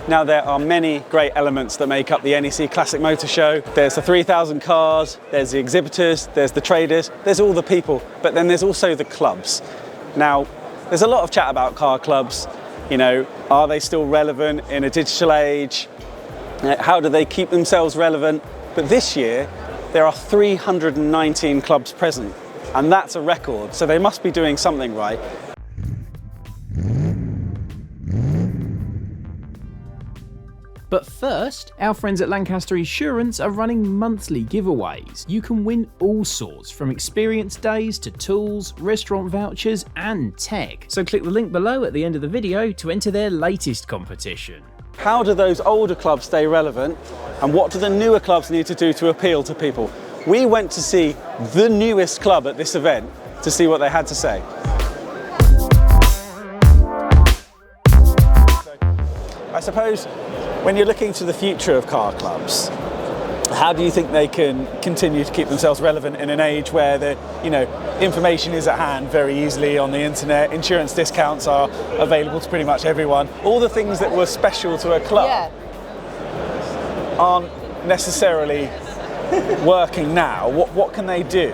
Now, there are many great elements that make up the NEC Classic Motor Show. There's the 3,000 cars, there's the exhibitors, there's the traders, there's all the people, but then there's also the clubs. Now, there's a lot of chat about car clubs. You know, are they still relevant in a digital age? How do they keep themselves relevant? But this year, there are 319 clubs present, and that's a record, so they must be doing something right. But first, our friends at Lancaster Insurance are running monthly giveaways. You can win all sorts, from experience days to tools, restaurant vouchers and tech. So click the link below at the end of the video to enter their latest competition. How do those older clubs stay relevant, and what do the newer clubs need to do to appeal to people? We went to see the newest club at this event to see what they had to say. I suppose when you're looking to the future of car clubs, how do you think they can continue to keep themselves relevant in an age where the, information is at hand very easily on the internet, insurance discounts are available to pretty much everyone, all the things that were special to a club aren't necessarily working now? What can they do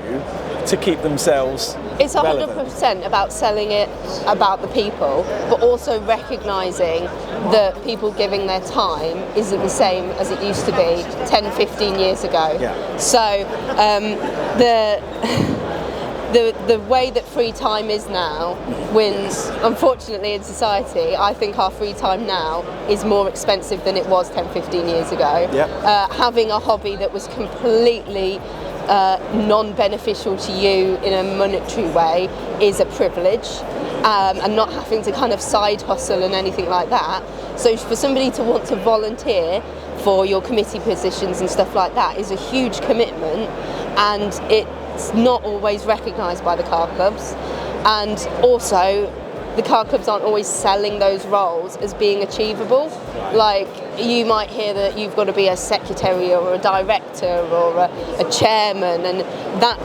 to keep themselves It's 100% relevant? about selling it about the people, but also recognising that people giving their time isn't the same as it used to be 10, 15 years ago. Yeah. So the way that free time is now wins, unfortunately, in society. I think our free time now is more expensive than it was 10, 15 years ago. Yep. Having a hobby that was completely non-beneficial to you in a monetary way is a privilege, and not having to kind of side hustle and anything like that. So for somebody to want to volunteer for your committee positions and stuff like that is a huge commitment, and it's not always recognised by the car clubs. And also, the car clubs aren't always selling those roles as being achievable. Like, you might hear that you've got to be a secretary or a director or a chairman, and that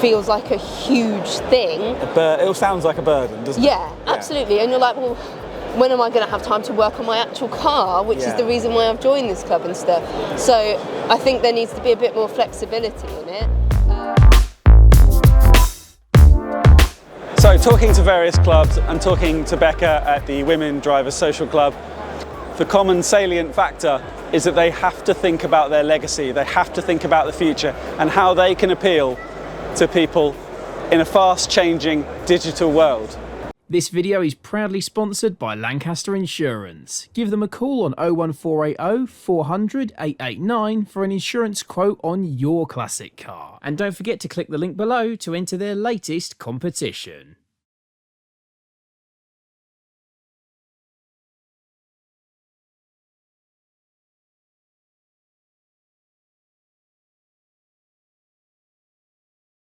feels like a huge thing. It all sounds like a burden, doesn't it? Yeah, absolutely. And you're like, well, when am I going to have time to work on my actual car, which is the reason why I've joined this club and stuff. So I think there needs to be a bit more flexibility in it. So talking to various clubs and talking to Becca at the Women Drivers Social Club, the common salient factor is that they have to think about their legacy, they have to think about the future and how they can appeal to people in a fast-changing digital world. This video is proudly sponsored by Lancaster Insurance. Give them a call on 01480 400 889 for an insurance quote on your classic car. And don't forget to click the link below to enter their latest competition.